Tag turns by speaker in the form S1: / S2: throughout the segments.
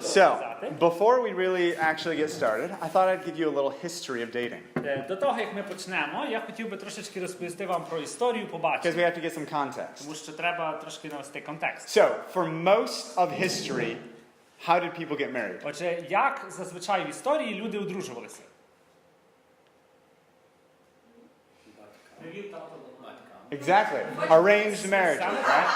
S1: So, before we really actually get started, I thought I'd give you a little history of dating.
S2: До того, як ми почнемо, я хотів би трошечки розповісти вам про історію
S1: Because
S2: побачення.
S1: we have to get some context.
S2: Тому що треба трошки навести контекст.
S1: So, for most of history, how did people get married?
S2: Отже, як зазвичай в історії люди одружувалися?
S1: Exactly. Arranged marriages, right?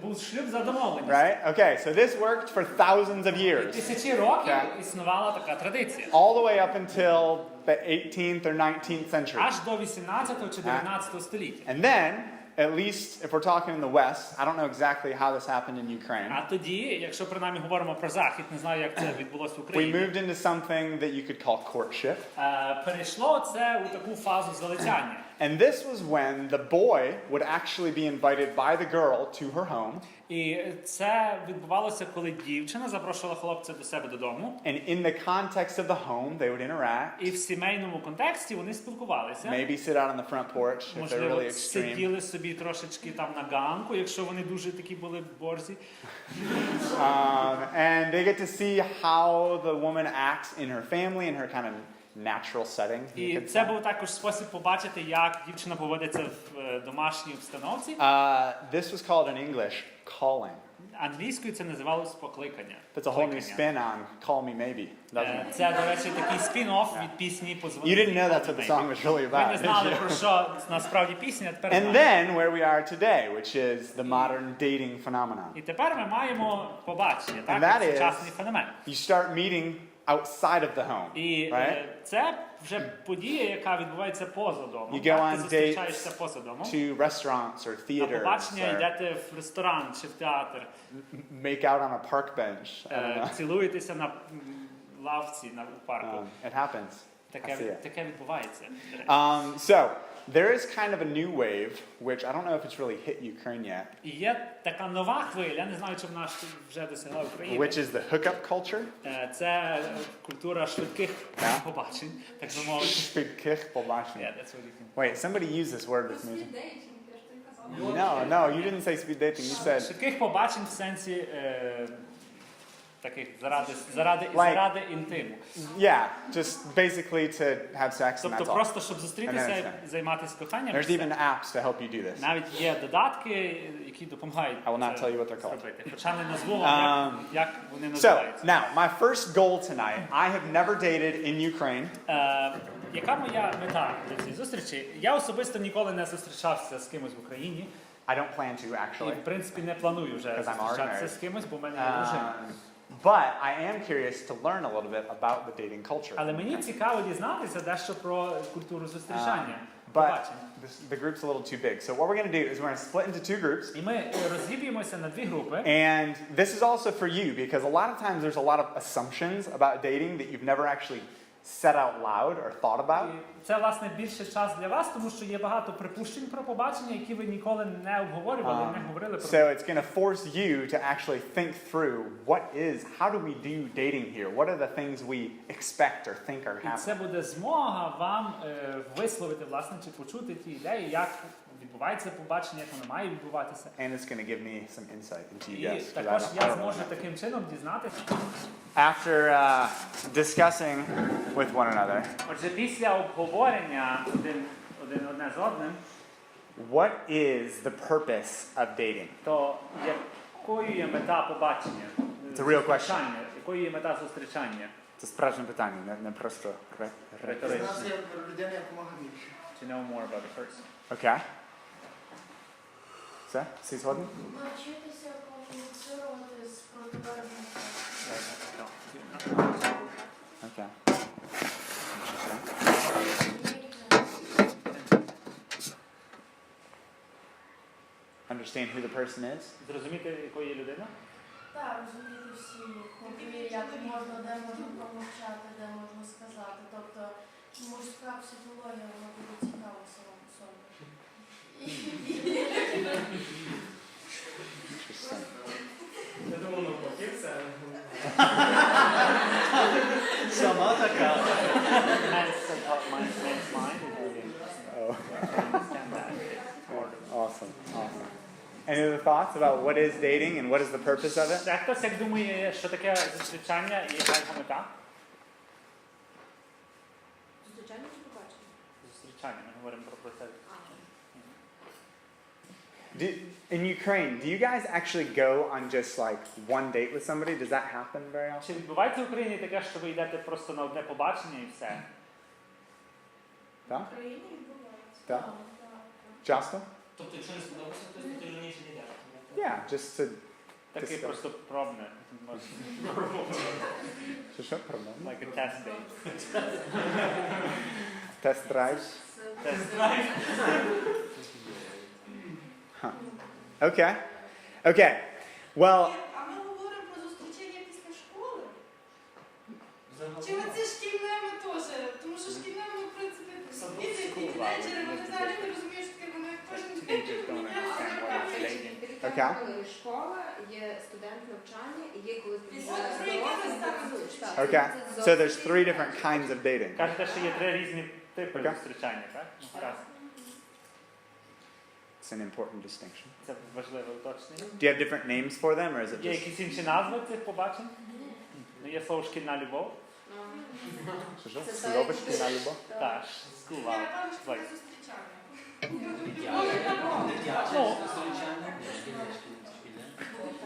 S2: Був шлюб за домовленістю.
S1: Right? Okay, so this worked for thousands of years.
S2: Тисячі років існувала така традиція.
S1: All the way up until the 18th or 19th century.
S2: Аж до 18 чи 19 століття.
S1: And then, at least if we're talking in the West, I don't know exactly how this happened in Ukraine.
S2: А тоді, якщо принаймні говоримо про Захід, не знаю, як це відбулося в
S1: We
S2: Україні.
S1: moved into something that you could call courtship.
S2: Перейшло це у таку фазу залицяння.
S1: And this was when the boy would actually be invited by the girl to her home.
S2: І це відбувалося, коли дівчина запрошувала хлопця до себе додому.
S1: And in the context of the home, they would interact.
S2: І в сімейному контексті вони спілкувалися.
S1: Maybe sit out on the front porch if they're
S2: Можливо,
S1: really extreme.
S2: сиділи собі трошечки там на ганку, якщо вони дуже такі були борзі.
S1: And they get to see how the woman acts in her family, in her kind of natural setting.
S2: І це був також спосіб побачити, як дівчина поводиться в домашній обстановці.
S1: This was called in English calling.
S2: Англійською це називалось покликання.
S1: That's a whole new spin on Call Me Maybe, doesn't it?
S2: Це, до речі, такий спін-офф від пісні «Позвони».
S1: You didn't know that's what the song was really
S2: Ви не
S1: about.
S2: знали, про що насправді пісня, а тепер
S1: And
S2: знаєте.
S1: then where we are today, which is the modern dating phenomenon.
S2: І тепер ми маємо побачення,
S1: And that
S2: так,
S1: is-
S2: сучасний феномен.
S1: You start meeting outside of the home,
S2: І
S1: right?
S2: це вже подія, яка відбувається поза домом.
S1: You go
S2: Так,
S1: on
S2: ти зустрічаєшся
S1: dates
S2: поза домом.
S1: to restaurants or
S2: На
S1: theaters,
S2: побачення
S1: or
S2: йдете в ресторан чи в театр,
S1: make out on a park bench. I don't know.
S2: цілуєтеся на лавці на парку.
S1: It happens. I see it.
S2: Таке відбувається.
S1: So there is kind of a new wave, which I don't know if it's really hit Ukraine yet,
S2: І є така нова хвиля, не знаю, чи вона вже досягла України.
S1: which is the hookup culture.
S2: Це культура швидких побачень, так би мовити.
S1: Швидких побачень.
S2: Yeah, that's what you can.
S1: Wait, somebody use this word with me. No, you didn't say speed dating. You said
S2: Швидких побачень в сенсі таких заради інтиму.
S1: yeah, just basically to have sex and
S2: Тобто
S1: that's all.
S2: просто, щоб зустрітися і займатися коханням.
S1: There's even apps to help you do this.
S2: Навіть є додатки, які допомагають
S1: I will not
S2: це
S1: tell you what they're called.
S2: зробити. Хоча не назву вам, як вони
S1: So,
S2: називаються.
S1: now, my first goal tonight, I have never dated in Ukraine.
S2: Яка моя мета для цієї зустрічі? Я особисто ніколи не зустрічався з кимось в Україні.
S1: I don't plan to,
S2: І,
S1: actually.
S2: в принципі, не планую вже
S1: Because I'm
S2: зустрічатися
S1: already
S2: з кимось, бо в мене є дружина.
S1: But I am curious to learn a little bit about the dating culture.
S2: Але мені цікаво дізнатися дещо про культуру зустрічання.
S1: But
S2: побачень.
S1: the group's a little too big. So what we're going to do is we're going to split into two groups.
S2: І ми розіб'ємося на дві групи.
S1: And this is also for you because a lot of times there's a lot of assumptions about dating that you've never actually said out loud or thought about.
S2: І це, власне, більше час для вас, тому що є багато припущень про побачення, які ви ніколи не обговорювали, не говорили про.
S1: So it's going to force you to actually think through how do we do dating here? What are the things we expect or think are
S2: І це
S1: happening?
S2: буде змога вам висловити, власне, чи почути ті ідеї, як відбувається побачення, як воно має відбуватися.
S1: And it's going to give me some insight into you
S2: І
S1: guys. 'Cause I
S2: також
S1: don't
S2: я
S1: really
S2: зможу
S1: know.
S2: таким чином дізнатися.
S1: After discussing with one another,
S2: Отже, після обговорення одне з одним,
S1: what is the purpose of dating?
S2: то якою є мета побачення?
S1: It's a real question.
S2: Зустрічання? Якою є мета зустрічання?
S1: Це справжнє питання, не просто
S2: Риторичне.
S3: Нас є людина, як помога більше.
S2: To know more about the person.
S1: Окей. Все? Всі згодні?
S4: Навчитися комуніцирувати з протилежним.
S1: Окей. Understand who the person is?
S2: Зрозуміти, якою є людина?
S4: Так, розуміти всі, як можна, де можна промовчати, де можна сказати. Тобто мужська психологія, вона буде цікава сама по собі.
S1: Interesting.
S2: Я думаю, навпаки, це...
S1: Сама така.
S2: Man's mind is really
S1: Oh,
S2: understand that.
S1: awesome. Any other thoughts about what is dating and what is the purpose of it?
S2: Ще хтось як думає, що таке зустрічання і яка його мета?
S5: Зустрічання чи побачення?
S2: Зустрічання, ми говоримо про процес.
S1: In Ukraine, do you guys actually go on just like one date with somebody? Does that happen very often?
S2: Чи відбувається в Україні таке, що ви йдете просто на одне побачення і все?
S1: Так?
S4: В Україні відбувається.
S1: Так.
S4: Так.
S1: Часто?
S6: Тобто, якщо не сподобається, то ти вже ніч не йдеш.
S1: Yeah, just to...
S2: Таке
S1: Discuss.
S2: просто пробне.
S1: Що? Проблем?
S2: Like a test date.
S1: Тест-драйв?
S2: Test drive.
S1: Okay. Okay. Well,
S4: А ми говоримо про зустрічання після школи?
S6: Загалом.
S4: Чи оці шкільними теж? Тому що шкільними, в принципі, діти, тінейджери, вони взагалі не розуміють, що таке, вони кожен день
S2: Teenagers don't understand what it's dating.
S5: Дивіться, коли школа, є студент навчання і є коли ти вже дорослий.
S1: okay. So there's 3 different kinds of dating.
S2: Кажете, що є 3 різні типи
S1: Okay.
S2: зустрічання, так? Ну, раз.
S1: It's an important distinction.
S2: Це важливе уточнення.
S1: Do you have different names for them, or is it
S2: Є
S1: just...
S2: якісь інші назви цих побачень? Ну, є слово шкільна любов.
S1: Що?
S5: Це
S1: Сльовочки на любов?
S2: Так, school
S4: Я
S2: love.
S4: напевно, що
S2: Like,
S4: це зустрічання.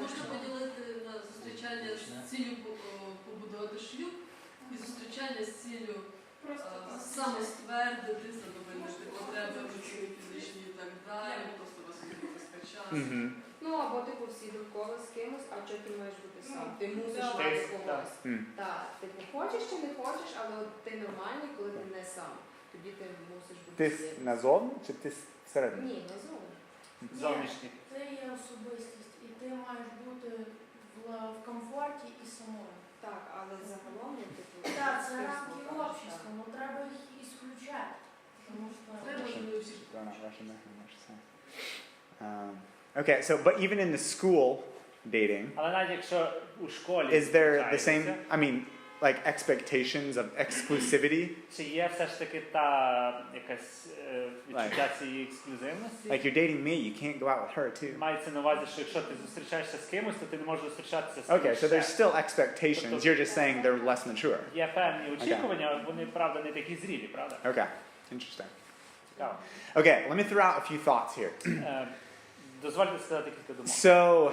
S7: Можна поділити на зустрічання з ціллю побудувати шлюб і зустрічання з ціллю самоствердити, задовольнити потреби емоційні, фізичні і так далі, просто вас використати час.
S1: Mm-hmm.
S5: Ну, або типу всі довкола з кимось, а що ти маєш бути сам? Ти мусиш
S7: Так.
S5: мати
S2: Так.
S5: когось.
S1: Mm.
S5: Так, ти не хочеш чи не хочеш, але от ти нормальний, коли ти не сам. Тоді ти мусиш бути
S1: Ти
S5: з
S1: назовні чи ти всередині?
S5: Ні, не зовні.
S2: зовнішні.
S4: Це є особистість, і ти маєш бути в комфорті і самою.
S5: Так, але загалом, ну, типу...
S4: Так, це
S5: суспільство,
S4: рамки
S5: так,
S4: общества, але треба їх ісключати. Тому що
S1: They're not Russian, they're not Russian. Okay, so but even in the school dating,
S2: Але навіть якщо у школі
S1: is there the same,
S2: зустрічаєтеся,
S1: I mean, like expectations of exclusivity?
S2: чи є все ж таки та якась відчуття цієї ексклюзивності?
S1: Like you're dating me, you can't go out with her too.
S2: Мається на увазі, що якщо ти зустрічаєшся з кимось, то ти не можеш зустрічатися з кимось
S1: Okay, so there's
S2: ще.
S1: still expectations. You're just saying they're less mature.
S2: Є певні очікування, вони, правда, не такі зрілі, правда?
S1: Okay, interesting.
S2: Цікаво.
S1: Okay, let me throw out a few thoughts here.
S2: Дозвольте сказати кілька думок.
S1: So,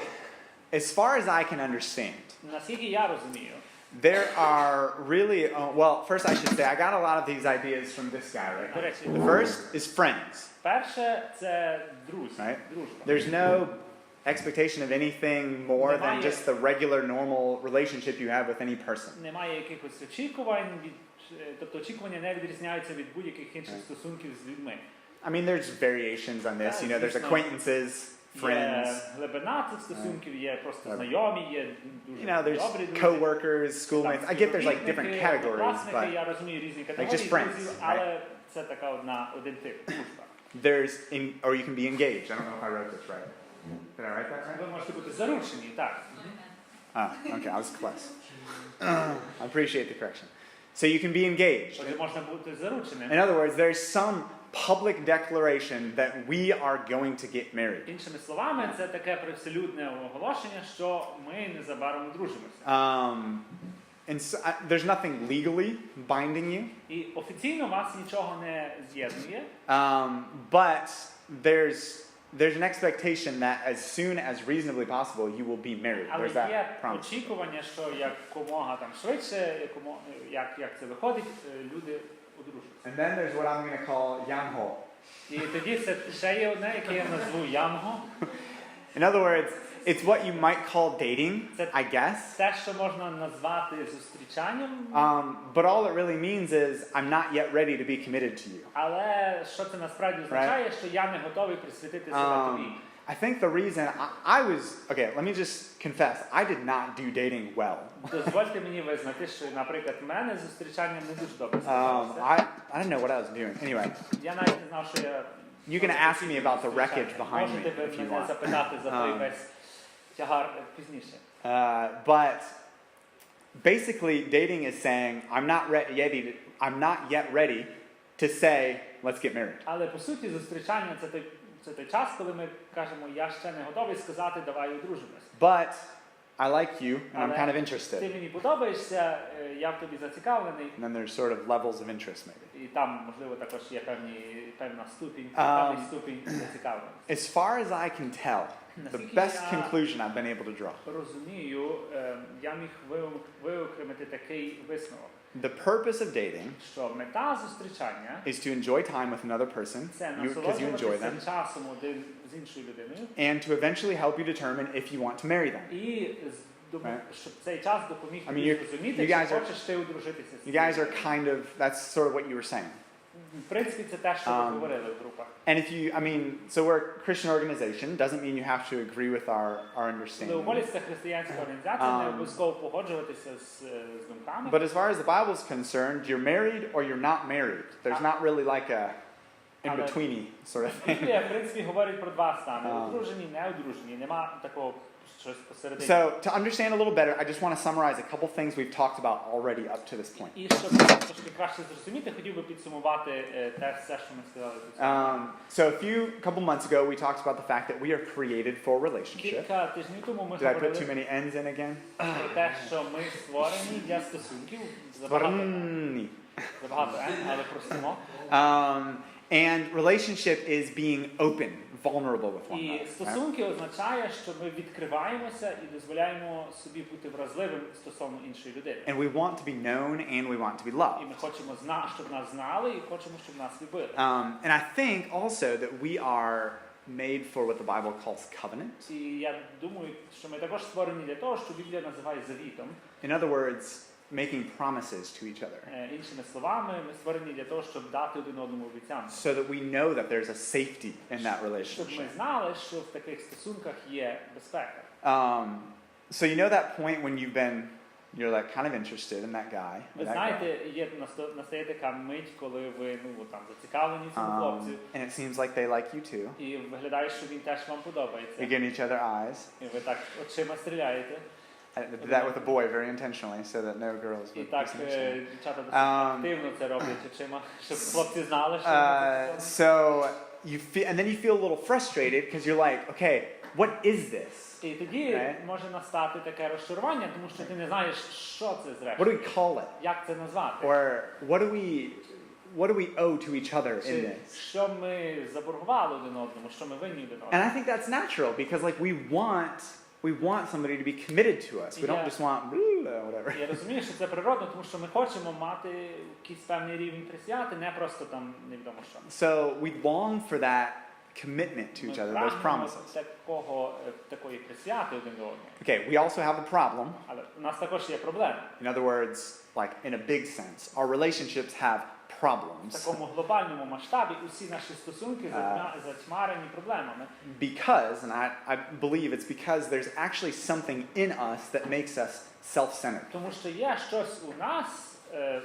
S1: as far as I can understand,
S2: Наскільки я розумію,
S1: there are really, well, first I should say, I got a lot of these ideas from this guy right
S2: до
S1: now.
S2: речі,
S1: The first is friends.
S2: перше це друзі,
S1: Right.
S2: дружба.
S1: There's no expectation of anything more than
S2: Немає-
S1: just the regular, normal relationship you have with any person.
S2: Немає якихось очікувань, тобто очікування не відрізняються від будь-яких інших стосунків з людьми.
S1: I mean, there's variations on this. You know, there's
S2: Звісно.
S1: acquaintances, friends.
S2: Є глибина цих стосунків, є просто знайомі, є дуже
S1: You know, there's
S2: добрі друзі.
S1: co-workers, schoolmates. I get there's like different
S2: Співробітники,
S1: categories,
S2: однокласники,
S1: but
S2: я розумію різні
S1: just
S2: категорії
S1: friends,
S2: друзів,
S1: right?
S2: але це така один тип, дружба.
S1: there's or you can be engaged. I don't know if I wrote this right. Did I write that right?
S2: Ви можете бути заручені, так.
S1: Ah, okay, I was close. I appreciate the correction. So you can be engaged.
S2: Отже, можна бути зарученим.
S1: In other words, there's some public declaration that we are going to get married.
S2: Іншими словами, це таке привселюдне оголошення, що ми незабаром одружимося.
S1: And so, there's nothing legally binding you,
S2: І офіційно вас нічого не з'єднує,
S1: but there's an expectation that as soon as reasonably possible you will be married.
S2: але
S1: There's that
S2: є
S1: promise.
S2: очікування, що якомога там швидше, як це виходить, люди одружуються.
S1: And then there's what I'm going to call yanho.
S2: І тоді це ще є одне, яке я назву ямго.
S1: In other words, it's what you might call dating, I guess.
S2: Те, що можна назвати зустрічанням,
S1: But all it really means is I'm not yet ready to be committed to you.
S2: але що це насправді означає, що я не готовий присвятити себе тобі.
S1: I think the reason I was, okay, let me just confess, I did not do dating well.
S2: Дозвольте мені визнати, що, наприклад, в мене зустрічання не дуже добре
S1: I
S2: складалося.
S1: didn't know what I was doing. Anyway,
S2: Я навіть не знав, що я...
S1: you can ask me about the wreckage behind me
S2: Можете
S1: if
S2: ви
S1: you
S2: мене
S1: want.
S2: запитати за той весь тягар пізніше.
S1: But basically, dating is saying I'm not yet ready to say let's get married.
S2: Але по суті зустрічання це це той час, коли ми кажемо, я ще не готовий сказати, давай одружимось.
S1: But I like you, and I'm
S2: Але
S1: kind of
S2: ти
S1: interested.
S2: мені подобаєшся, я в тобі зацікавлений.
S1: And then there's sort of levels of interest, maybe.
S2: І там, можливо, також є певна ступінь,
S1: Um,
S2: певний ступінь зацікавленості.
S1: As far as I can tell, the
S2: Наскільки
S1: best
S2: я
S1: conclusion I've been able to draw.
S2: розумію, я міг виокремити такий висновок,
S1: The purpose of dating
S2: що мета зустрічання
S1: is to enjoy time with another person,
S2: це
S1: because you enjoy them,
S2: насолоджуватися часом один з іншою людиною,
S1: and to eventually help you determine if you want to marry them.
S2: і
S1: Right.
S2: щоб цей час допоміг
S1: I mean,
S2: тобі
S1: you
S2: зрозуміти,
S1: guys
S2: чи
S1: are-
S2: хочеш ти одружитися з
S1: You guys
S2: цим.
S1: are kind of, that's sort of what you were saying.
S2: В принципі, це те, що ви говорили в групах.
S1: And if you, I mean, so we're a Christian organization, doesn't mean you have to agree with our understanding.
S2: Леополіс – це християнська організація, не обов'язково погоджуватися з думками.
S1: But as far as the Bible's concerned, you're married or you're not married. There's not really like a in-betweeny sort of thing.
S2: Біблія, в принципі, говорить про два стани. Одружені, не одружені. Нема такого щось посередині.
S1: So to understand a little better, I just want to summarize a couple things we've talked about already up to this point.
S2: І щоб трошки краще зрозуміти, хотів би підсумувати те все, що ми сказали до цього.
S1: So a couple months ago, we talked about the fact that we are created for relationship.
S2: Кілька тижнів тому ми
S1: Did I put too
S2: говорили
S1: many N's in again?
S2: про те, що ми створені для стосунків. Забагато N, але простимо.
S1: And relationship is being open, vulnerable with one
S2: І
S1: another. Right?
S2: стосунки означає, що ми відкриваємося і дозволяємо собі бути вразливим стосовно іншої людини.
S1: And we want to be known and we want to be loved.
S2: І ми хочемо, щоб нас знали, і хочемо, щоб нас любили.
S1: And I think also that we are made for what the Bible calls covenant.
S2: І я думаю, що ми також створені для того, що Біблія називає завітом.
S1: In other words, making promises to each other.
S2: Іншими словами, ми створені для того, щоб дати один одному обіцянку.
S1: So that we know that there's a safety in that
S2: Щоб
S1: relationship.
S2: ми знали, що в таких стосунках є безпека.
S1: So you know that point when you're like kind of interested in that guy.
S2: Ви
S1: or that girl.
S2: знаєте, настає така мить, коли ви там зацікавлені в цьому хлопцю,
S1: And it seems like they like you too.
S2: і виглядає, що він теж вам подобається.
S1: You give each other eyes.
S2: І ви так очима стріляєте.
S1: I did that with a boy very intentionally so that no girls
S2: І
S1: would
S2: так
S1: misunderstand.
S2: дівчата досить активно це роблять очима, щоб хлопці знали, що
S1: So and then you feel a little frustrated because you're like, okay, what is this?
S2: І тоді може настати таке розчарування, тому що ти не знаєш, що це
S1: What
S2: зрештою.
S1: do we call it?
S2: Як це назвати?
S1: Or what do we owe to each other in
S2: Чи
S1: this?
S2: що ми заборгували один одному, що ми винні один
S1: And
S2: одному.
S1: I think that's natural because like we want somebody to be committed to us. We don't just want whatever.
S2: Я розумію, що це природно, тому що ми хочемо мати якийсь певний рівень присвяти, не просто там невідомо що.
S1: So we long for that commitment to
S2: Ми
S1: each other, those
S2: прагнемо
S1: promises.
S2: такої присвяти один до одного.
S1: Okay, we also have a problem.
S2: Але у нас також є проблема.
S1: In other words, like in a big sense, our relationships have
S2: В
S1: problems
S2: такому глобальному масштабі усі наші стосунки затьмарені проблемами.
S1: because, and I believe it's because there's actually something in us that makes us self-centered.
S2: Тому що є щось у нас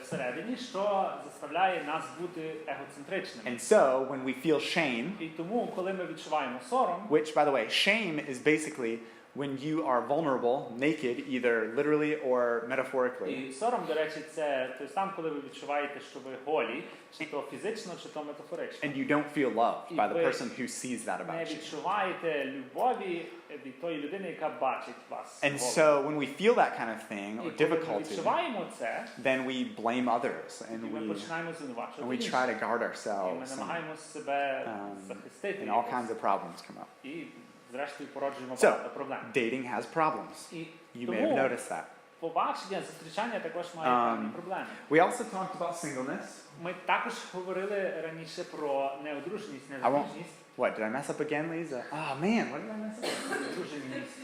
S2: всередині, що заставляє нас бути егоцентричними.
S1: And so, when we feel shame,
S2: І тому, коли ми відчуваємо сором,
S1: which, by the way, shame is basically when you are vulnerable, naked, either literally or metaphorically,
S2: і сором, до речі, це той стан, коли ви відчуваєте, що ви голі, чи то фізично, чи то метафорично.
S1: and you don't feel loved by the
S2: ви
S1: person who sees that
S2: Не
S1: about you.
S2: відчуваєте любові від тої людини, яка бачить вас.
S1: And
S2: голим.
S1: so, when we feel that kind of thing,
S2: І
S1: or
S2: коли ми
S1: difficulty,
S2: відчуваємо це,
S1: then we blame others,
S2: і ми
S1: and
S2: починаємо
S1: we
S2: звинувачувати інших.
S1: try to guard
S2: І ми
S1: ourselves, and
S2: намагаємося себе захистити.
S1: all
S2: якось.
S1: kinds of problems come up.
S2: І, зрештою, породжуємо
S1: So,
S2: багато проблем.
S1: dating has problems.
S2: І
S1: You may have
S2: тому
S1: noticed that.
S2: побачення, зустрічання також має певні проблеми.
S1: We also talked about singleness.
S2: Ми також говорили раніше про неодруженість,
S1: I won't.
S2: незаміжність.
S1: What, did I mess up again, Lisa? Oh man, what did I mess up?
S2: Неодруженість.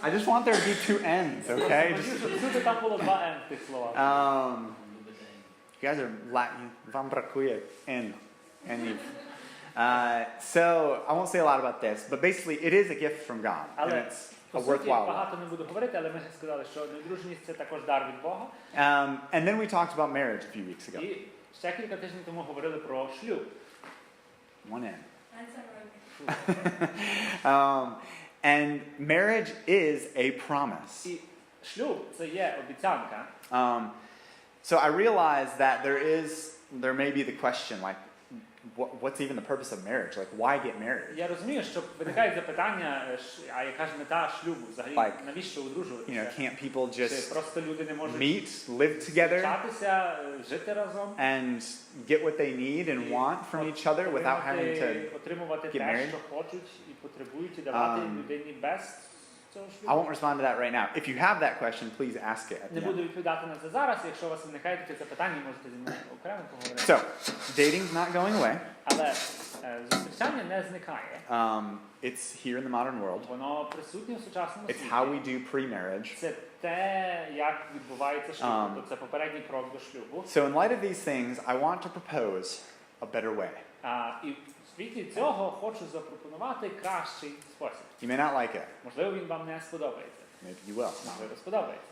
S1: I just want there to be two ends, okay? Just,
S2: Всюди там було два «н» в тих словах.
S1: you guys are Latin. Вам бракує N. So I won't say a lot about this, but basically it is a gift from God, and
S2: Але
S1: it's a
S2: по суті
S1: worthwhile one.
S2: багато не буду говорити, але ми сказали, що неодруженість – це також дар від Бога.
S1: And then we talked about marriage a few weeks ago.
S2: І ще кілька тижнів тому говорили про шлюб.
S1: One N. And marriage is a promise.
S2: І шлюб – це є обіцянка.
S1: So I realize that there may be the question, like, what's even the purpose of marriage? Like, why get married?
S2: Я розумію, що виникають запитання, а яка ж мета шлюбу взагалі?
S1: Like,
S2: Навіщо
S1: You know,
S2: одружуватися?
S1: can't people
S2: Чи
S1: just
S2: просто люди не можуть
S1: meet, live together,
S2: зустрічатися, жити разом?
S1: and get what they need and want from each other without having to
S2: отримувати
S1: get
S2: те,
S1: married?
S2: що хочуть і потребують, і давати людині без цього
S1: I
S2: шлюбу?
S1: won't respond to that right now. If you have that question, please ask it at
S2: Не
S1: the
S2: буду
S1: end.
S2: відповідати на це зараз. Якщо у вас виникає таке запитання, можете зі мною окремо поговорити.
S1: So, dating's not going away.
S2: Але зустрічання не зникає.
S1: It's here in the modern world.
S2: Воно присутнє в сучасному
S1: It's how we
S2: світі.
S1: do pre-marriage.
S2: Це те, як відбувається шлюб. Тобто це попередній крок до шлюбу.
S1: So in light of these things, I want to propose a better way.
S2: І в світлі цього хочу запропонувати кращий спосіб.
S1: You may not like it.
S2: Можливо, він вам не сподобається.
S1: Maybe you will.
S2: Можливо, сподобається.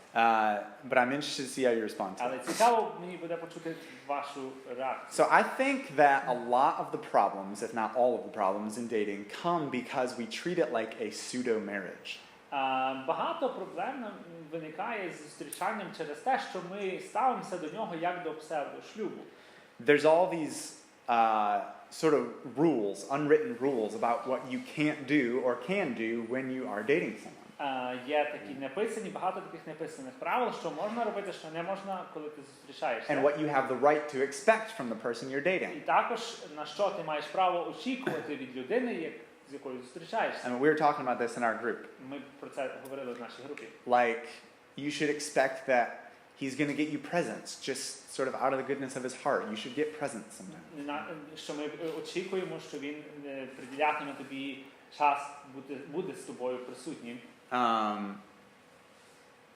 S1: But I'm interested to see how you respond to
S2: Але
S1: it.
S2: цікаво мені буде почути вашу реакцію.
S1: So I think that a lot of the problems, if not all of the problems in dating, come because we treat it like a pseudo-marriage.
S2: Багато проблем виникає з зустрічанням через те, що ми ставимося до нього як до псевдошлюбу.
S1: There's all these sort of rules, unwritten rules about what you can't do or can do when you are dating someone.
S2: Є такі неписані, багато таких неписаних правил, що можна робити, що не можна, коли ти зустрічаєшся.
S1: And what you have the right to expect from the person you're dating.
S2: І також на що ти маєш право очікувати від людини, з якою зустрічаєшся.
S1: And we were talking about this in our group.
S2: Ми про це говорили в нашій групі.
S1: Like, you should expect that he's going to get you presents, just sort of out of the goodness of his heart. You should get presents sometimes.
S2: Що ми очікуємо, що він приділятиме тобі час буде з тобою присутнім.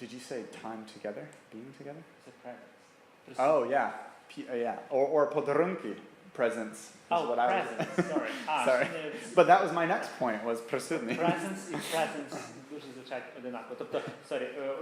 S1: Did you say time together? Being together?
S2: Це presents.
S1: Oh, yeah. Yeah. Or podarunki, presents. Is what I was
S2: Presents, sorry.
S1: Sorry. But that was my next point, was присутні.
S2: Presents і presents дуже звучать одинаково. Тобто,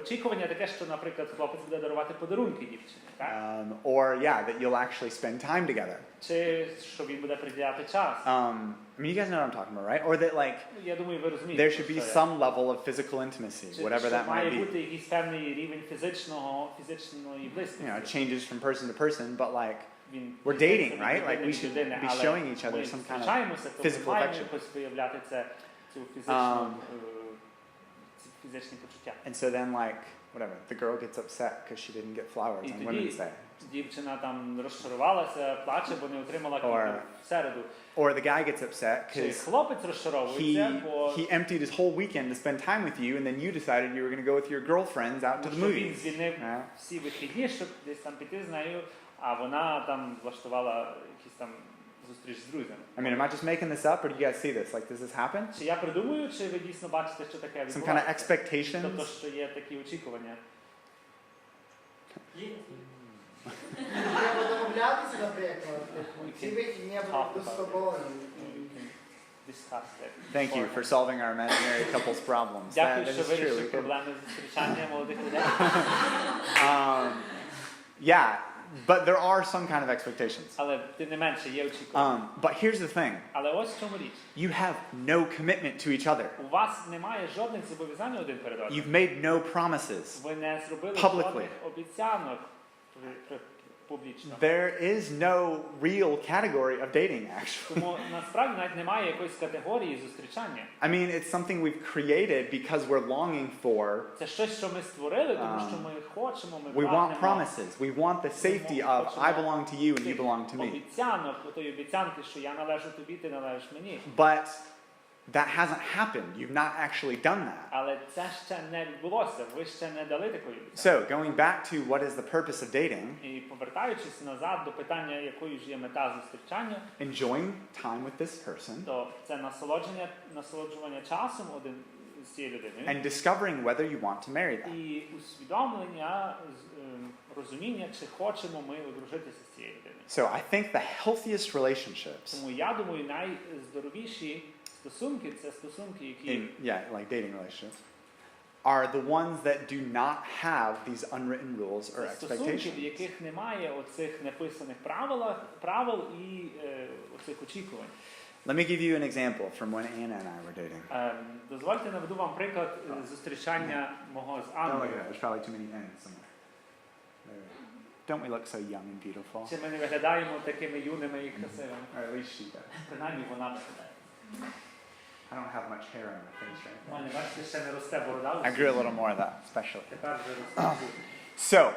S2: очікування таке, що, наприклад, хлопець буде дарувати подарунки дівчині, так?
S1: Or, yeah, that you'll actually spend time together.
S2: Чи що він буде приділяти час.
S1: I mean, you guys know what I'm talking about, right? Or that, like,
S2: Я думаю, ви розумієте.
S1: there should be some level of physical intimacy, whatever that might
S2: має
S1: be.
S2: бути якийсь певний рівень фізичної близькості.
S1: You know, it changes from person to person, but like,
S2: Він
S1: we're dating, right? Like, we should be showing each other some kind of physical affection.
S2: якось виявляти цю фізичні почуття.
S1: And so then, like, whatever, the girl gets upset because she didn't get flowers
S2: І
S1: on
S2: тоді
S1: Women's Day.
S2: дівчина там розчарувалася, плаче, бо не отримала квіти в середу.
S1: Or the guy gets upset
S2: Чи
S1: because
S2: хлопець розчаровується, бо
S1: he emptied his whole weekend to spend time with you, and then you decided you were going to go with your girlfriends out to the
S2: що він
S1: movies.
S2: звільнив всі вихідні, щоб десь там піти з нею, а вона там влаштувала якісь там зустріч з друзями.
S1: I mean, am I just making this up, or do you guys see this? Like, does this happen?
S2: Чи я придумую, чи ви дійсно бачите, що таке
S1: Some kind of
S2: відбувається?
S1: expectations?
S2: Тобто, що є такі очікування.
S6: Є.
S3: Треба домовлятися, наприклад, ці вихідні будуть з тобою.
S2: Discuss it.
S1: Thank you for solving our imaginary couples problems.
S2: Дякую,
S1: That
S2: що
S1: is true. We
S2: вирішив
S1: could-
S2: проблеми з зустрічання молодих людей.
S1: Yeah, but there are some kind of expectations.
S2: Але тим не менше є очікування.
S1: But here's the thing.
S2: Але ось в чому річ.
S1: You have no commitment to each other.
S2: У вас немає жодних зобов'язань один перед одним.
S1: You've made no promises.
S2: Ви не зробили
S1: Publicly.
S2: жодних обіцянок публічно.
S1: There is no real category of dating, actually.
S2: Тому насправді навіть немає якоїсь категорії зустрічання.
S1: I mean, it's something we've created because we're longing for.
S2: Це щось, що ми створили, тому що ми хочемо, ми
S1: We want
S2: прагнемо
S1: promises. We want the safety of I belong to you and you belong to me.
S2: обіцянок, отої обіцянки, що я належу тобі, ти належиш мені.
S1: But that hasn't happened. You've not actually done that.
S2: Але це ще не відбулося, ви ще не дали такої обіцянки.
S1: So, going back to what is the purpose of dating,
S2: І повертаючись назад до питання, якою ж є мета зустрічання,
S1: enjoying time with this person
S2: то це насолоджування часом один з цією людиною
S1: and discovering whether you want to marry them.
S2: і усвідомлення, розуміння, чи хочемо ми одружитися з цією людиною.
S1: So, I think the healthiest relationships
S2: Тому я думаю, найздоровіші стосунки – це стосунки, які
S1: like dating relationships, are the ones that do not have these unwritten rules or
S2: це стосунки, в
S1: expectations.
S2: яких немає оцих неписаних правил і оцих очікувань.
S1: Let me give you an example from when Anna and I were dating.
S2: Дозвольте наведу вам приклад зустрічання мого з
S1: Oh,
S2: Анною.
S1: look at that. There's probably too many N's somewhere. There we go. don't we look so young and beautiful?
S2: Чи ми не виглядаємо такими юними і красивими?
S1: Or at least she does.
S2: Принаймні вона виглядає.
S1: I don't have much hair on my face right now.
S2: Мене, бачите, ще не росте борода.
S1: I grew a little more of that, especially.
S2: Тепер вже росте.
S1: So,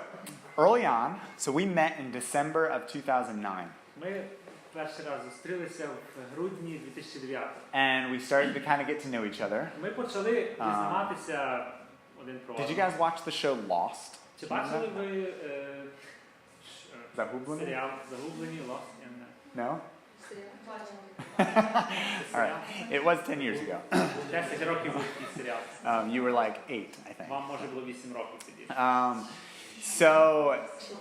S1: early on, so we met in December of 2009.
S2: Ми перший раз зустрілися в грудні 2009.
S1: And we started to kind of get to know each other.
S2: Ми почали дізнаватися один про
S1: Did you
S2: одного.
S1: guys watch the show Lost?
S2: Чи бачили ви
S1: Загублені?
S2: серіал «Загублені», Lost in...
S1: No?
S5: Серіал.
S1: All right. It was 10 years ago.
S2: 10 років був такий серіал.
S1: You were like 8, I think.
S2: Вам, може, було 8 років тоді.
S1: So,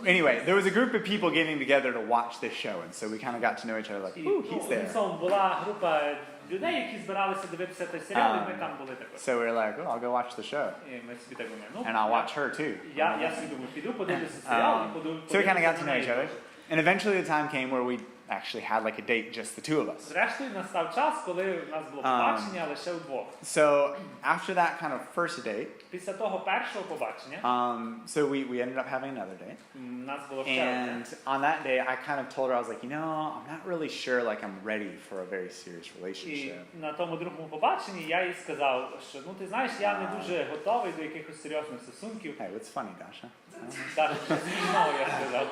S1: anyway, there was a group of people getting together to watch this show, and so we kind of got to know each other like, ooh, he's there.
S2: Одним була група людей, які збиралися дивитися той серіал, і ми там були також.
S1: So we were like, oh, I'll go watch the show.
S2: І ми собі так думаємо,
S1: And I'll watch her too.
S2: Я собі думаю, піду подивлюся серіал, і
S1: So we kind of got to know each other. And eventually the time came where we actually had like a date, just the two of us.
S2: Зрештою, настав час, коли у нас було побачення лише вдвох.
S1: So after that kind of first date,
S2: Після того першого побачення,
S1: so we ended up having another date.
S2: у нас було ще одне.
S1: And on that day, I kind of told her, I was like, you know, I'm not really sure like I'm ready for a very serious
S2: І
S1: relationship.
S2: на тому другому побаченні я їй сказав, що, ну, ти знаєш, я не дуже готовий до якихось серйозних стосунків.
S1: Hey, what's funny, Dasha?
S2: Так, знову я сказав.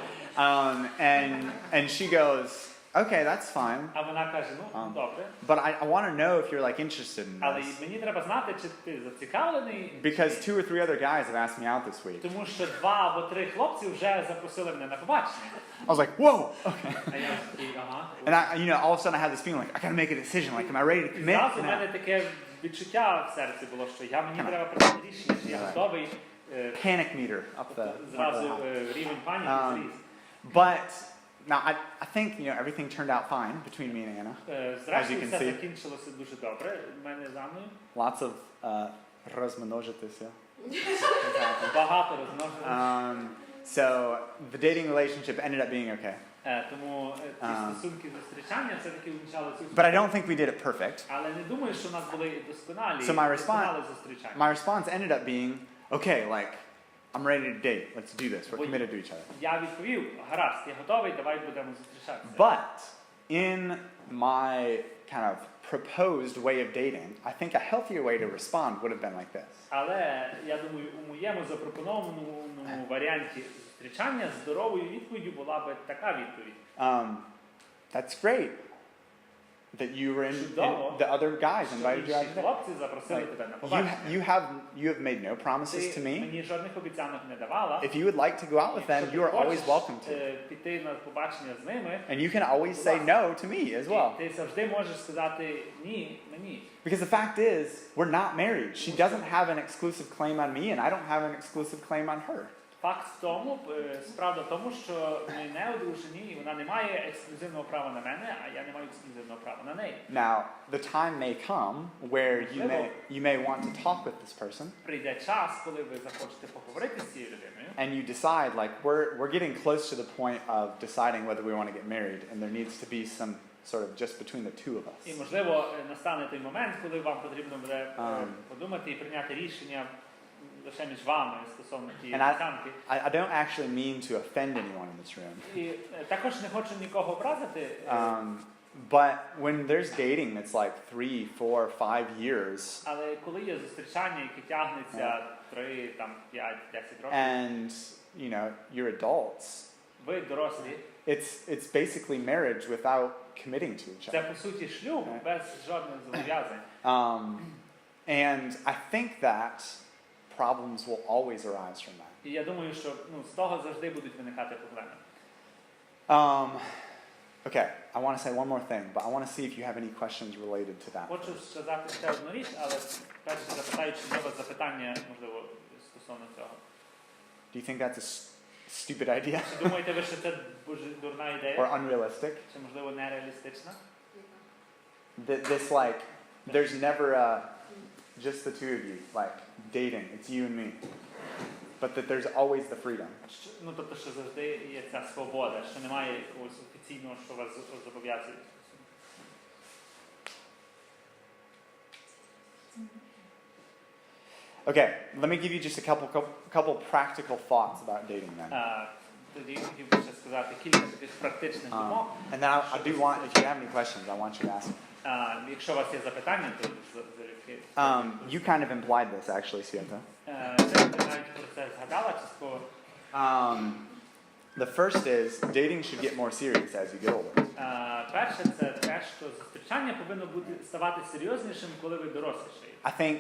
S1: And she goes, okay, that's fine.
S2: А вона каже, ну, добре.
S1: But I want to know if you're like interested in
S2: Але
S1: this.
S2: мені треба знати, чи ти зацікавлений.
S1: Because 2 or 3 other guys have asked me out this week.
S2: Тому що 2 або 3 хлопці вже запросили мене на побачення.
S1: I was like, whoa, okay.
S2: А я такий, ага.
S1: And all of a sudden I had this feeling like, I gotta make a decision. Like, am I ready to
S2: І
S1: commit?
S2: зразу в мене таке відчуття в серці було, що мені треба прийняти рішення, що я готовий.
S1: Panic meter up the
S2: Зразу рівень паніки зріс.
S1: But now I think everything turned out fine between me and Anna.
S2: Зрештою,
S1: can
S2: все
S1: see.
S2: закінчилося дуже добре. В мене з Анною.
S1: Lots of розмножитися.
S2: Багато розмножено.
S1: So the dating relationship ended up being okay.
S2: Тому ці стосунки зустрічання все-таки увінчалися.
S1: But I don't think we did it perfect.
S2: Але не думаю, що у нас були досконалі зустрічання.
S1: My response ended up being, okay, like, I'm ready to date. Let's do this. We're committed to each other.
S2: Я відповів, гаразд, я готовий, давай будемо зустрічатися.
S1: But in my kind of proposed way of dating, I think a healthier way to respond would have been like this.
S2: Але, я думаю, у моєму запропонованому варіанті зустрічання здоровою відповіддю була би така відповідь.
S1: That's great that you were in the other guys invited you out today.
S2: Хлопці запросили тебе на побачення.
S1: You have made no promises to
S2: Ти
S1: me.
S2: мені жодних обіцянок не давала.
S1: If you would like to go out with them, you are always welcome to.
S2: Піти на побачення з ними.
S1: And you can always say no to me as well.
S2: Ти завжди можеш сказати ні мені.
S1: Because the fact is, we're not married. She doesn't have an exclusive claim on me, and I don't have an exclusive claim on her.
S2: Факт в тому, справа в тому, що ми не одружені, і вона не має ексклюзивного права на мене, а я не маю ексклюзивного права на неї.
S1: Now, the time may come where you may want to talk with this person.
S2: Прийде час, коли ви захочете поговорити з цією людиною.
S1: And you decide, like, we're getting close to the point of deciding whether we want to get married, and there needs to be some sort of just between the two of us.
S2: І, можливо, настане той момент, коли вам потрібно буде подумати і прийняти рішення лише між вами стосовно тієї обіцянки.
S1: I don't actually mean to offend anyone in this room.
S2: І також не хочу нікого образити.
S1: But when there's dating that's like 3, 4, 5 years.
S2: Але коли є зустрічання, яке тягнеться 3, 5, 10 років.
S1: And you're adults.
S2: Ви дорослі.
S1: It's basically marriage without committing to each
S2: Це
S1: other.
S2: по суті шлюб без жодних зобов'язань.
S1: And I think that problems will always arise from that.
S2: І я думаю, що з того завжди будуть виникати проблеми.
S1: Okay, I want to say one more thing, but I want to see if you have any questions related to that.
S2: Хочу сказати ще одну річ, але перше запитаю, чи є у вас запитання, можливо, стосовно цього.
S1: Do you think that's a stupid idea?
S2: Чи думаєте ви, що це дуже дурна ідея?
S1: Or unrealistic?
S2: Чи, можливо, нереалістична?
S1: This like, there's never just the two of you, like dating. It's you and me. But that there's always the freedom.
S2: Тобто, що завжди є ця свобода, що немає якогось офіційного, що вас зобов'язує. Okay, let me give you just a couple practical thoughts about dating then. тоді хотів би ще сказати кілька таких практичних думок.
S1: And then I do want, if you have any questions, I want you to ask.
S2: Якщо у вас є запитання, то залюбки.
S1: You kind of implied this, actually, Sveta.
S2: Ти навіть про це згадала частково.
S1: The first is, dating should get more serious as you get older.
S2: Перше, це те, що зустрічання повинно бути ставати серйознішим, коли ви дорослішаєте.
S1: I think,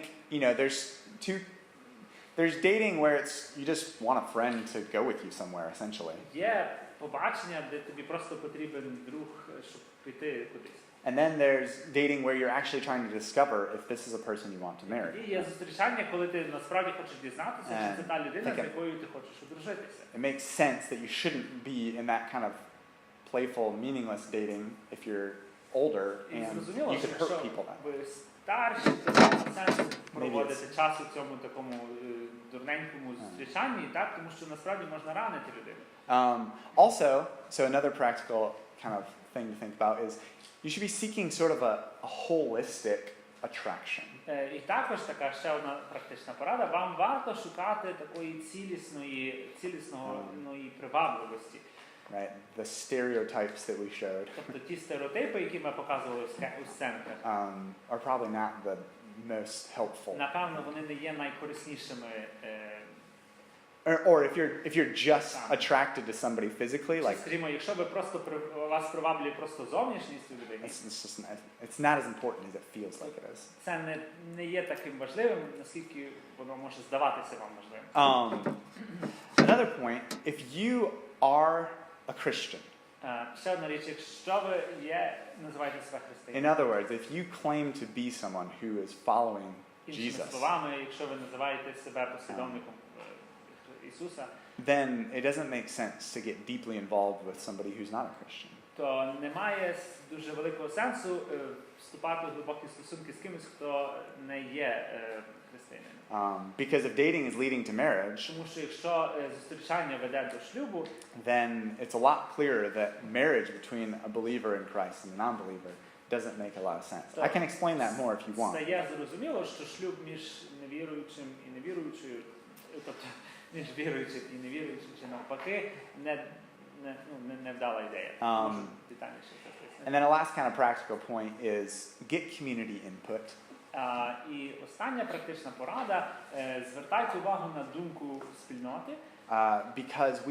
S1: there's dating where you just want a friend to go with you somewhere, essentially.
S2: Є побачення, де тобі просто потрібен друг, щоб піти кудись.
S1: And then there's dating where you're actually trying to discover if this is a person you want to marry.
S2: І є зустрічання, коли ти насправді хочеш дізнатися, чи це та людина, з якою ти хочеш одружитися.
S1: It makes sense that you shouldn't be in that kind of playful, meaningless dating if you're older and you could hurt people that way.
S2: Ви старші, то немає сенсу проводити час у цьому такому дурненькому зустрічанні, так? Тому що насправді можна ранити людину.
S1: Also, so another practical kind of thing to think about is you should be seeking sort of a holistic attraction.
S2: І також така ще одна практична порада. Вам варто шукати такої цілісної привабливості.
S1: Right? The stereotypes that we showed
S2: Тобто ті стереотипи, які ми показували у сценках,
S1: are probably not the most helpful.
S2: напевно, вони не є найкориснішими.
S1: Or if you're just attracted to somebody physically, like
S2: Скажімо, якщо ви просто вас приваблює просто зовнішність у людини,
S1: it's not as important as it feels like it is.
S2: це не є таким важливим, наскільки воно може здаватися вам важливим.
S1: Another point, if you are a Christian,
S2: Ще одна річ, якщо ви називаєте себе християнином.
S1: in other words, if you claim to be someone who is following
S2: Іншими
S1: Jesus,
S2: словами, якщо ви називаєте себе послідовником Ісуса,
S1: then it doesn't make sense to get deeply involved with somebody who's not a Christian.
S2: то немає дуже великого сенсу вступати в глибокі стосунки з кимось, хто не є християнином.
S1: Because if dating is leading to marriage,
S2: Тому що якщо зустрічання веде до шлюбу,
S1: then it's a lot clearer that marriage between a believer in Christ and a non-believer doesn't make a lot of sense. I can explain that more if you want.
S2: стає зрозуміло, що шлюб між невіруючим і невіруючою, тобто між віруючим і невіруючим, чи навпаки, не вдала ідея. Можу детальніше це пояснити.
S1: And then a last kind of practical point is get community input.
S2: І остання практична порада – звертайте увагу на думку спільноти,
S1: Because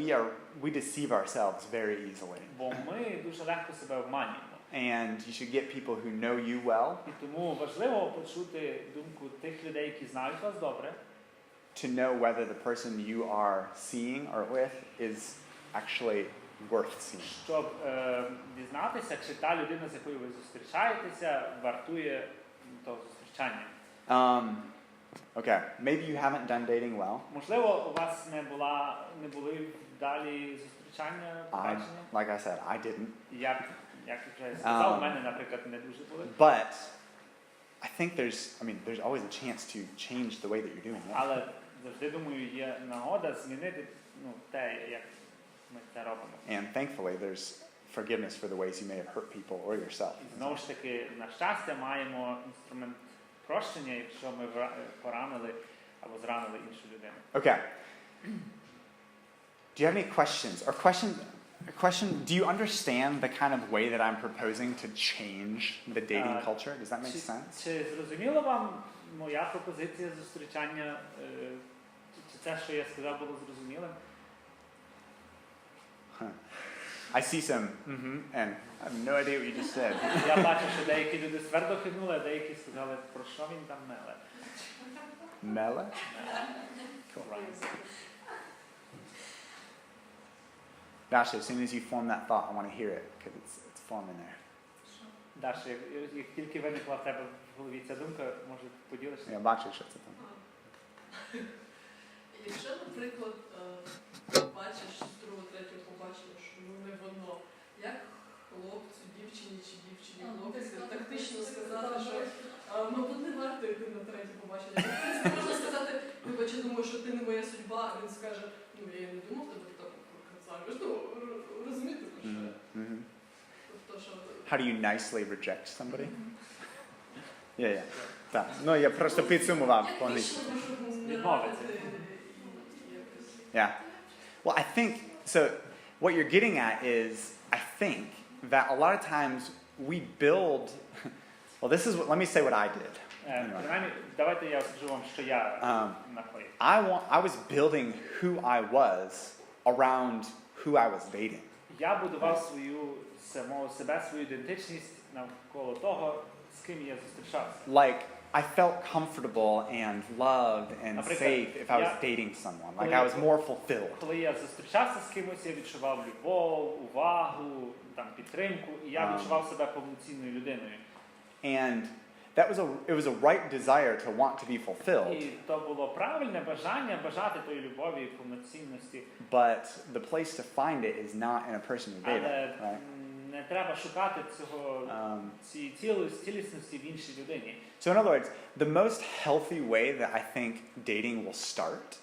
S1: we deceive ourselves very easily.
S2: бо ми дуже легко себе обманюємо.
S1: And you should get people who know you well.
S2: І тому важливо почути думку тих людей, які знають вас добре,
S1: to know whether the person you are seeing or with is actually worth seeing.
S2: щоб дізнатися, чи та людина, з якою ви зустрічаєтеся, вартує того зустрічання.
S1: Okay, maybe you haven't done dating well.
S2: Можливо, у вас не були вдалі зустрічання, побачення.
S1: Like I said, I didn't.
S2: Як вже сказав, у мене, наприклад, не дуже були.
S1: But I think there's always a chance to change the way that you're doing it.
S2: Але завжди, думаю, є нагода змінити те, як ми це робимо.
S1: And thankfully, there's forgiveness for the ways you may have hurt people or yourself.
S2: І знову ж таки, на щастя, маємо інструмент прощення, якщо ми поранили або зранили іншу людину.
S1: Okay. Do you have any questions? Do you understand the kind of way that I'm proposing to change the dating culture? Does that make sense?
S2: Чи зрозуміла вам моя пропозиція зустрічання? Чи це, що я сказав, було зрозумілим?
S1: I see some and I have no idea what you just said.
S2: Я бачу, що деякі люди твердо кивнули, а деякі сказали, про що він там меле.
S1: Mela? Cool. Dasha, as soon as you form that thought, I want to hear it because it's forming there.
S2: Даша, як тільки виникла в тебе в голові ця думка, може поділишся?
S1: Я бачу, що це там.
S7: Якщо, наприклад, бачиш з другого, третього побачення, що не воно, як хлопцю, дівчині чи дівчині хлопцю тактично сказати, що мабуть не варто йти на третє побачення. Можна сказати, вибач, я думаю, що ти не моя судьба, а він скаже, я не думав тебе так красавиш. Розумієте, про що? Тобто, що...
S1: How do you nicely reject somebody? Yeah. Так. Ну, я просто підсумував повністю.
S2: Відмовитися.
S1: Yeah. Well, I think, so what you're getting at is, I think, that a lot of times we build. Well, this is what. Let me say what I did. Anyway.
S2: Принаймні, давайте я скажу вам, що я накоїв.
S1: I was building who I was around who I was dating.
S2: Я будував свою ідентичність навколо того, з ким я зустрічався.
S1: Like, I felt comfortable and loved and safe if I was dating someone. Like, I was more fulfilled.
S2: Коли я зустрічався з кимось, я відчував любов, увагу, підтримку, і я відчував себе повноцінною людиною.
S1: And it was a right desire to want to be fulfilled.
S2: І то було правильне бажання бажати тої любові і повноцінності.
S1: But the place to find it is not in a person you're dating, right?
S2: Не треба шукати цієї цілісності в іншій людині.
S1: So in other words, the most healthy way that I think dating will start.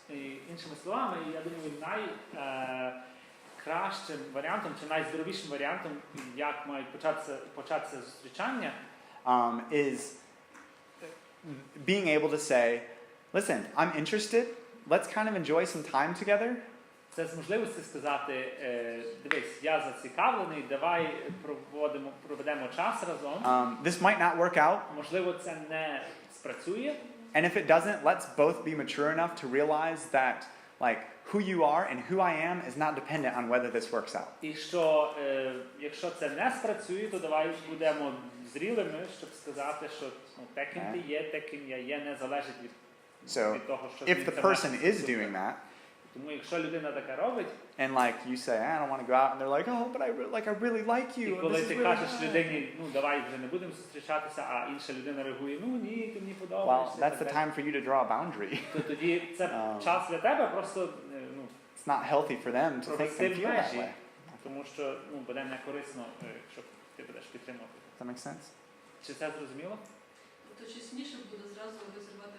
S2: Іншими словами, я думаю, найкращим варіантом чи найздоровішим варіантом, як мають початися зустрічання,
S1: is being able to say, listen, I'm interested. Let's kind of enjoy some time together.
S2: Це з можливості сказати, дивись, я зацікавлений, давай проведемо час разом.
S1: This might not work out.
S2: Можливо, це не спрацює.
S1: And if it doesn't, let's both be mature enough to realize that, like, who you are and who I am is not dependent on whether this works out.
S2: І що, якщо це не спрацює, то давай будемо зрілими, щоб сказати, що те, ким ти є, те, ким я є, не залежить від того, що
S1: if the person is doing that,
S2: тому якщо людина таке робить,
S1: and like you say, I don't want to go out, and they're like, oh, but I really like you.
S2: І коли ти кажеш людині, давай вже не будемо зустрічатися, а інша людина реагує, ні, ти мені подобаєшся.
S1: Well, that's the time for you to draw a boundary.
S2: То тоді це час для тебе, просто
S1: It's not healthy for them to think and feel that way.
S2: Тому що буде не корисно, якщо ти будеш підтримувати.
S1: Does that make sense?
S2: Чи це зрозуміло?
S7: То чесніше буде зразу розірвати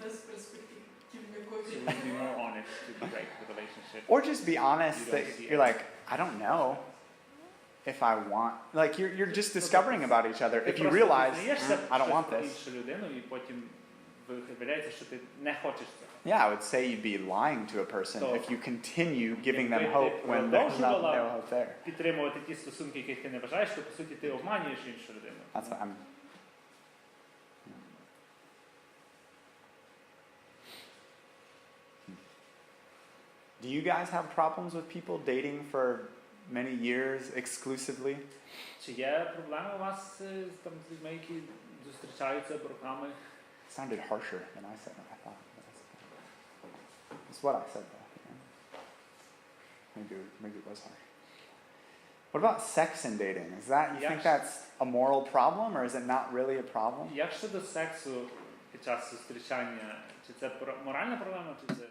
S7: без перспективної.
S2: Be more honest to break the relationship.
S1: Or just be honest that you're like, I don't know if I want. Like you're just discovering about each other. If you realize I don't want this. Yeah, I would say you'd be lying to a person if you continue giving them hope when there's no hope there.
S2: Підтримувати ті стосунки, яких ти не бажаєш, то по суті ти обманюєш іншу людину.
S1: That's what I'm. Do you guys have problems with people dating for many years exclusively?
S2: Чи є проблеми у вас з людьми, які зустрічаються роками?
S1: It sounded harsher than I said. I thought. It's what I said though. Yeah. Maybe it was harsh. What about sex and dating? Is that you think that's a moral problem, or is it not really a problem?
S2: Як щодо сексу під час зустрічання, чи це моральна проблема, чи це